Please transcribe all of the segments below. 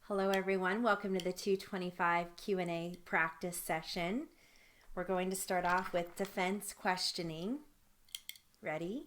Hello everyone, welcome to the 225 Q&A practice session. We're going to start off with defense questioning. Ready?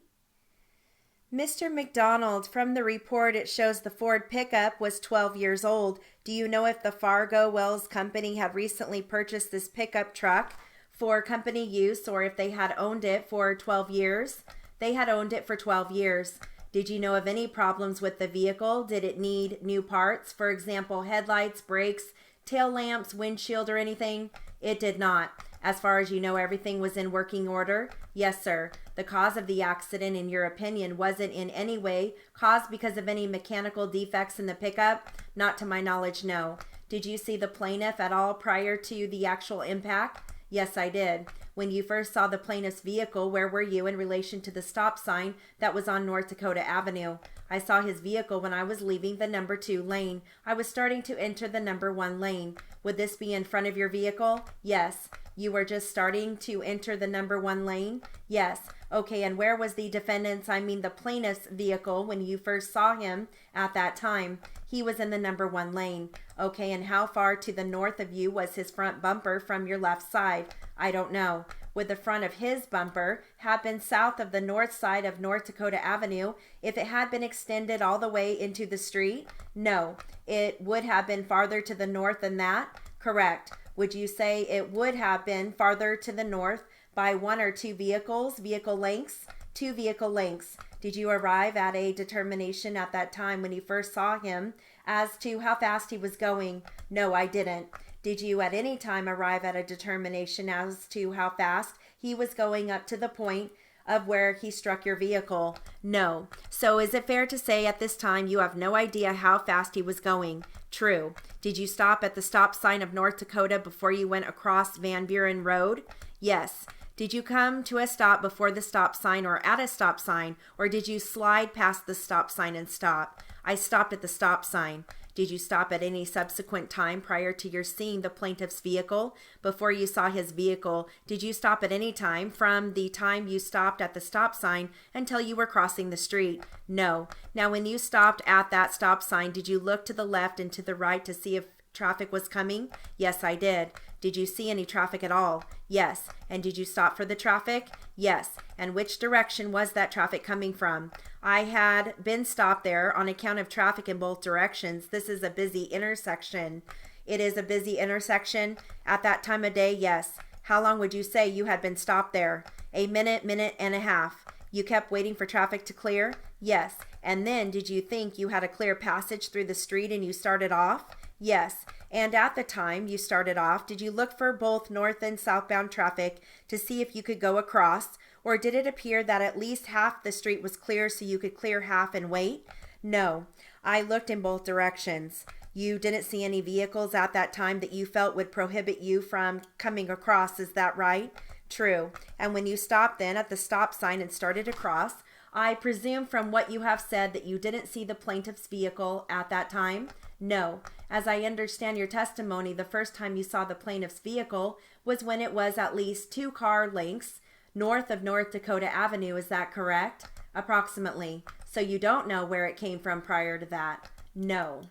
Mr. McDonald, from the report it shows the Ford pickup was 12 years old. Do you know if the Fargo Wells Company had recently purchased this pickup truck for company use or if they had owned it for 12 years? They had owned it for 12 years. Did you know of any problems with the vehicle? Did it need new parts? For example, headlights, brakes, tail lamps, windshield, or anything? It did not. As far as you know, everything was in working order? Yes, sir. The cause of the accident, in your opinion, wasn't in any way caused because of any mechanical defects in the pickup? Not to my knowledge, no. Did you see the plaintiff at all prior to the actual impact? Yes, I did. When you first saw the plaintiff's vehicle, where were you in relation to the stop sign that was on North Dakota Avenue? I saw his vehicle when I was leaving the number 2 lane. I was starting to enter the number 1 lane. Would this be in front of your vehicle? Yes. You were just starting to enter the number 1 lane? Yes. Okay, and where was the the plaintiff's vehicle when you first saw him at that time? He was in the number 1 lane. Okay, and how far to the north of you was his front bumper from your left side? I don't know. Would the front of his bumper have been south of the north side of North Dakota Avenue if it had been extended all the way into the street? No. It would have been farther to the north than that? Correct. Would you say it would have been farther to the north by 1 or 2 vehicle lengths? 2 vehicle lengths. Did you arrive at a determination at that time when you first saw him as to how fast he was going? No, I didn't. Did you at any time arrive at a determination as to how fast he was going up to the point of where he struck your vehicle? No. So is it fair to say at this time you have no idea how fast he was going? True. Did you stop at the stop sign of North Dakota before you went across Van Buren Road? Yes. Did you come to a stop before the stop sign or at a stop sign, or did you slide past the stop sign and stop? I stopped at the stop sign. Did you stop at any subsequent time prior to your seeing the plaintiff's vehicle? Before you saw his vehicle, did you stop at any time from the time you stopped at the stop sign until you were crossing the street? No. Now, when you stopped at that stop sign, did you look to the left and to the right to see if traffic was coming? Yes, I did. Did you see any traffic at all? Yes. And did you stop for the traffic? Yes. And which direction was that traffic coming from? I had been stopped there on account of traffic in both directions. This is a busy intersection. It is a busy intersection at that time of day? Yes. How long would you say you had been stopped there? A minute and a half. You kept waiting for traffic to clear? Yes. And then did you think you had a clear passage through the street and you started off? Yes. And at the time you started off, did you look for both north and southbound traffic to see if you could go across? Or did it appear that at least half the street was clear so you could clear half and wait? No. I looked in both directions. You didn't see any vehicles at that time that you felt would prohibit you from coming across, is that right? True. And when you stopped then at the stop sign and started across, I presume from what you have said that you didn't see the plaintiff's vehicle at that time? No. As I understand your testimony, the first time you saw the plaintiff's vehicle was when it was at least 2 car lengths north of North Dakota Avenue, is that correct? Approximately. So you don't know where it came from prior to that? No.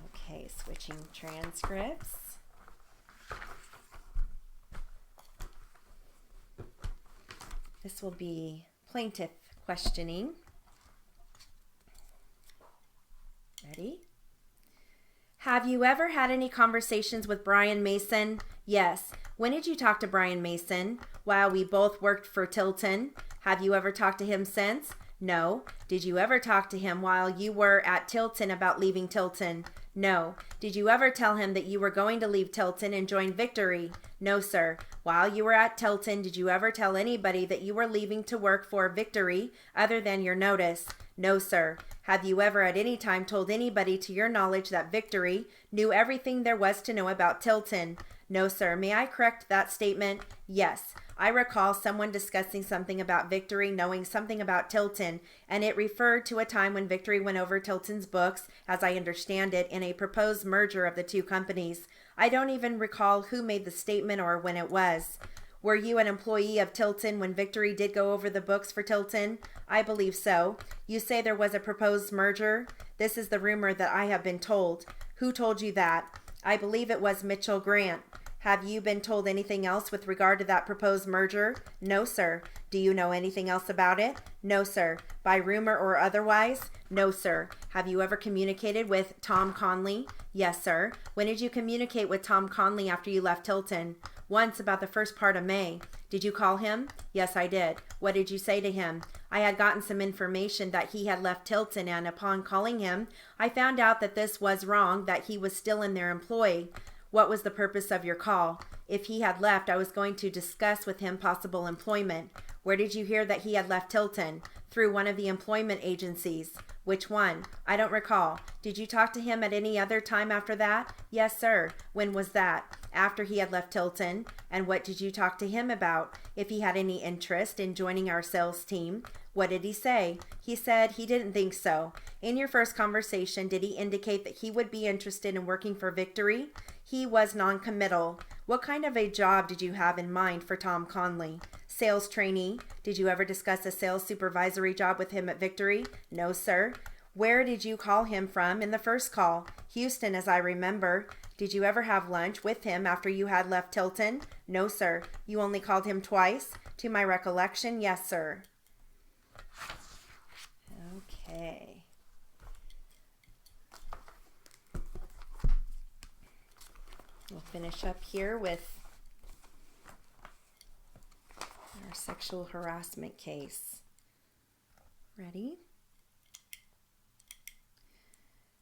Okay, switching transcripts. This will be plaintiff questioning. Ready? Have you ever had any conversations with Brian Mason? Yes. When did you talk to Brian Mason? While we both worked for Tilton. Have you ever talked to him since? No. Did you ever talk to him while you were at Tilton about leaving Tilton? No. Did you ever tell him that you were going to leave Tilton and join Victory? No, sir. While you were at Tilton, did you ever tell anybody that you were leaving to work for Victory other than your notice? No, sir. Have you ever at any time told anybody to your knowledge that Victory knew everything there was to know about Tilton? No, sir. May I correct that statement? Yes. I recall someone discussing something about Victory knowing something about Tilton, and it referred to a time when Victory went over Tilton's books, as I understand it, in a proposed merger of the 2 companies. I don't even recall who made the statement or when it was. Were you an employee of Tilton when Victory did go over the books for Tilton? I believe so. You say there was a proposed merger? This is the rumor that I have been told. Who told you that? I believe it was Mitchell Grant. Have you been told anything else with regard to that proposed merger? No, sir. Do you know anything else about it? No, sir. By rumor or otherwise? No, sir. Have you ever communicated with Tom Conley? Yes, sir. When did you communicate with Tom Conley after you left Tilton? Once, about the first part of May. Did you call him? Yes, I did. What did you say to him? I had gotten some information that he had left Tilton, and upon calling him, I found out that this was wrong, that he was still in their employ. What was the purpose of your call? If he had left, I was going to discuss with him possible employment. Where did you hear that he had left Tilton? Through one of the employment agencies. Which one? I don't recall. Did you talk to him at any other time after that? Yes, sir. When was that? After he had left Tilton. And what did you talk to him about? If he had any interest in joining our sales team. What did he say? He said he didn't think so. In your first conversation, did he indicate that he would be interested in working for Victory? He was non-committal. What kind of a job did you have in mind for Tom Conley? Sales trainee. Did you ever discuss a sales supervisory job with him at Victory? No, sir. Where did you call him from in the first call? Houston, as I remember. Did you ever have lunch with him after you had left Tilton? No, sir. You only called him twice? To my recollection, yes, sir. Okay. We'll finish up here with our sexual harassment case. Ready?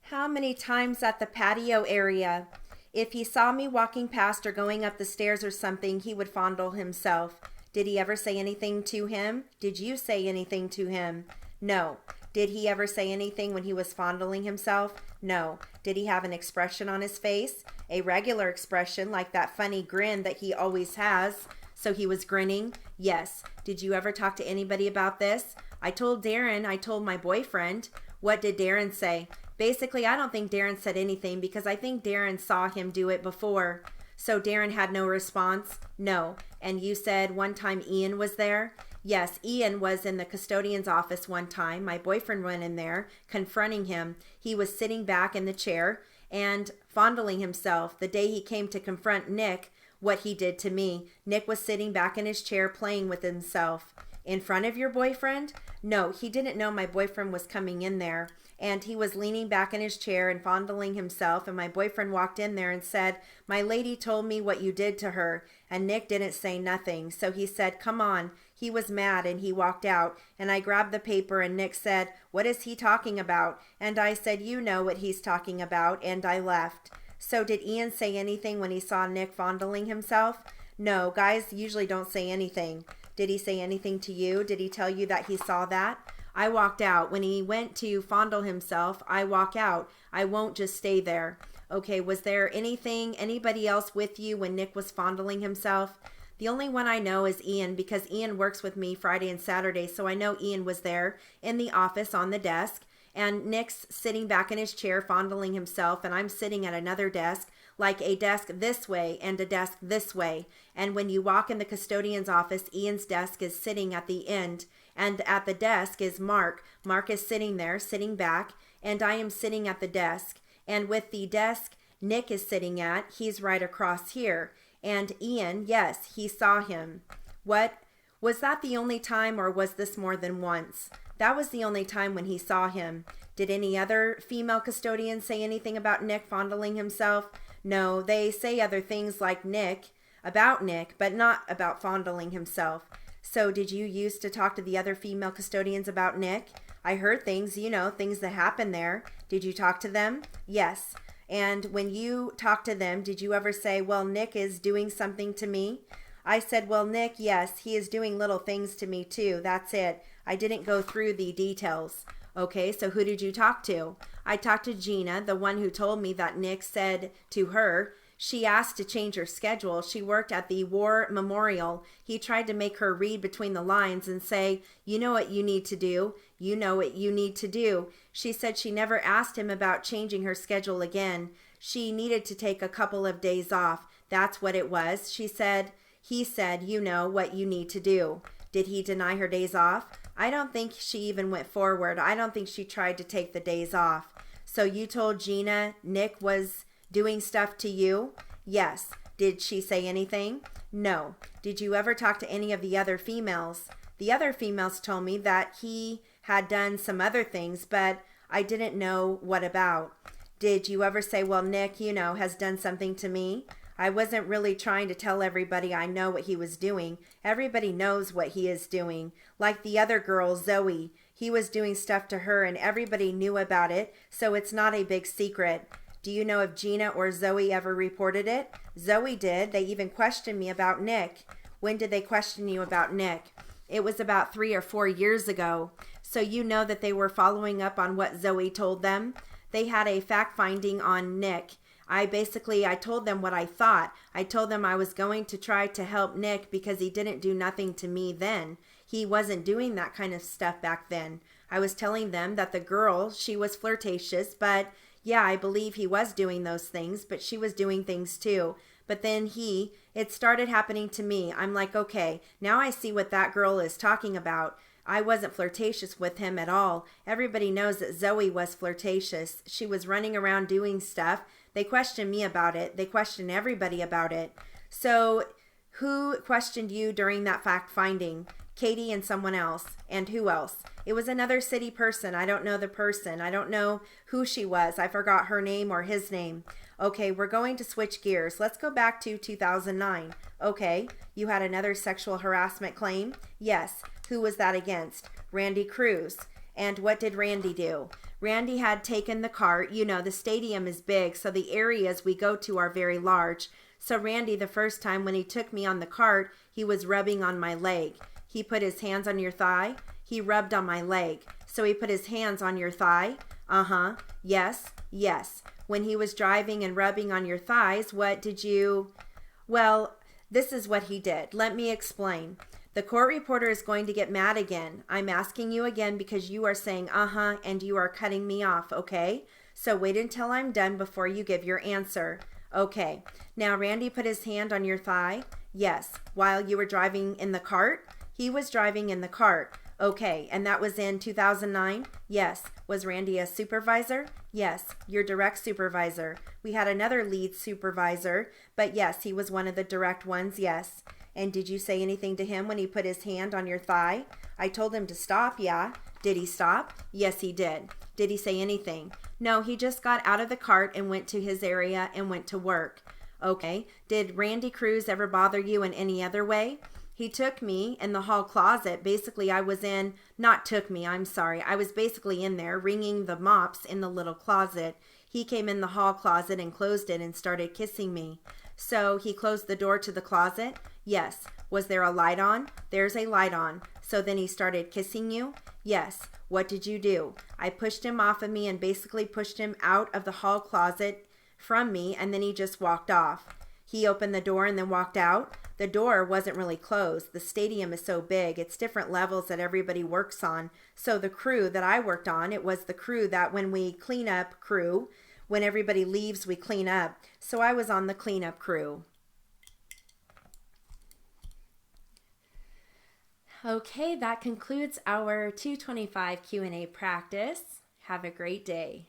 How many times at the patio area? If he saw me walking past or going up the stairs or something, he would fondle himself. Did he ever say anything to him? Did you say anything to him? No. Did he ever say anything when he was fondling himself? No. Did he have an expression on his face? A regular expression like that funny grin that he always has. So he was grinning? Yes. Did you ever talk to anybody about this? I told Darren. I told my boyfriend. What did Darren say? Basically, I don't think Darren said anything because I think Darren saw him do it before. So Darren had no response? No. And you said one time Ian was there? Yes, Ian was in the custodian's office one time. My boyfriend went in there, confronting him. He was sitting back in the chair and fondling himself. The day he came to confront Nick, what he did to me, Nick was sitting back in his chair playing with himself. In front of your boyfriend? No, he didn't know my boyfriend was coming in there. And he was leaning back in his chair and fondling himself, and my boyfriend walked in there and said, my lady told me what you did to her, and Nick didn't say nothing. So he said, come on. He was mad and he walked out, and I grabbed the paper and Nick said, what is he talking about? And I said, you know what he's talking about, and I left. So did Ian say anything when he saw Nick fondling himself? No, guys usually don't say anything. Did he say anything to you? Did he tell you that he saw that? I walked out. When he went to fondle himself, I walk out. I won't just stay there. Okay, was there anybody else with you when Nick was fondling himself? The only one I know is Ian because Ian works with me Friday and Saturday, so I know Ian was there in the office on the desk, and Nick's sitting back in his chair fondling himself, and I'm sitting at another desk, like a desk this way and a desk this way. And when you walk in the custodian's office, Ian's desk is sitting at the end, and at the desk is Mark. Mark is sitting there, sitting back, and I am sitting at the desk. And with the desk Nick is sitting at, he's right across here. And Ian, yes, he saw him. What? Was that the only time, or was this more than once? That was the only time when he saw him. Did any other female custodians say anything about Nick fondling himself? No, they say other things like about Nick, but not about fondling himself. So did you used to talk to the other female custodians about Nick? I heard things, things that happen there. Did you talk to them? Yes. And when you talked to them, did you ever say, well, Nick is doing something to me? I said, well, Nick, yes, he is doing little things to me too. That's it. I didn't go through the details. Okay, so who did you talk to? I talked to Gina, the one who told me that Nick said to her, she asked to change her schedule. She worked at the war memorial. He tried to make her read between the lines and say, you know what you need to do. You know what you need to do. She said she never asked him about changing her schedule again. She needed to take a couple of days off. That's what it was. He said, you know what you need to do. Did he deny her days off? I don't think she even went forward. I don't think she tried to take the days off. So you told Gina Nick was doing stuff to you? Yes. Did she say anything? No. Did you ever talk to any of the other females? The other females told me that he had done some other things, but I didn't know what about. Did you ever say, well, Nick, has done something to me? I wasn't really trying to tell everybody I know what he was doing. Everybody knows what he is doing. Like the other girl, Zoe. He was doing stuff to her and everybody knew about it, so it's not a big secret. Do you know if Gina or Zoe ever reported it? Zoe did. They even questioned me about Nick. When did they question you about Nick? It was about 3 or 4 years ago. So you know that they were following up on what Zoe told them? They had a fact finding on Nick. I told them what I thought. I told them I was going to try to help Nick because he didn't do nothing to me then. He wasn't doing that kind of stuff back then. I was telling them that the girl, she was flirtatious, but yeah, I believe he was doing those things, but she was doing things too. But then it started happening to me. I'm like, okay, now I see what that girl is talking about. I wasn't flirtatious with him at all. Everybody knows that Zoe was flirtatious. She was running around doing stuff. They questioned me about it. They questioned everybody about it. So who questioned you during that fact finding? Katie and someone else. And who else? It was another city person. I don't know the person. I don't know who she was. I forgot her name or his name. Okay, we're going to switch gears. Let's go back to 2009. Okay, you had another sexual harassment claim? Yes. Who was that against? Randy Cruz. And what did Randy do? Randy had taken the cart. The stadium is big, so the areas we go to are very large. So Randy, the first time when he took me on the cart, he was rubbing on my leg. He put his hands on your thigh. He rubbed on my leg. So he put his hands on your thigh? Uh-huh. Yes. When he was driving and rubbing on your thighs, what did you... Well, this is what he did. Let me explain. The court reporter is going to get mad again. I'm asking you again because you are saying uh-huh and you are cutting me off, okay? So wait until I'm done before you give your answer. Okay. Now Randy put his hand on your thigh? Yes. While you were driving in the cart? He was driving in the cart. Okay. And that was in 2009? Yes. Was Randy a supervisor? Yes. Your direct supervisor. We had another lead supervisor, but yes, he was one of the direct ones, yes. And did you say anything to him when he put his hand on your thigh? I told him to stop, yeah. Did he stop? Yes, he did. Did he say anything? No, he just got out of the cart and went to his area and went to work. Okay. Did Randy Cruz ever bother you in any other way? He took me in the hall closet. Basically, I was basically in there wringing the mops in the little closet. He came in the hall closet and closed it and started kissing me. So he closed the door to the closet? Yes. Was there a light on? There's a light on. So then he started kissing you? Yes. What did you do? I pushed him off of me and basically pushed him out of the hall closet from me, and then he just walked off. He opened the door and then walked out. The door wasn't really closed. The stadium is so big. It's different levels that everybody works on. So the crew that I worked on, it was the crew that when we clean up crew, when everybody leaves, we clean up. So I was on the cleanup crew. Okay, that concludes our 225 Q&A practice. Have a great day.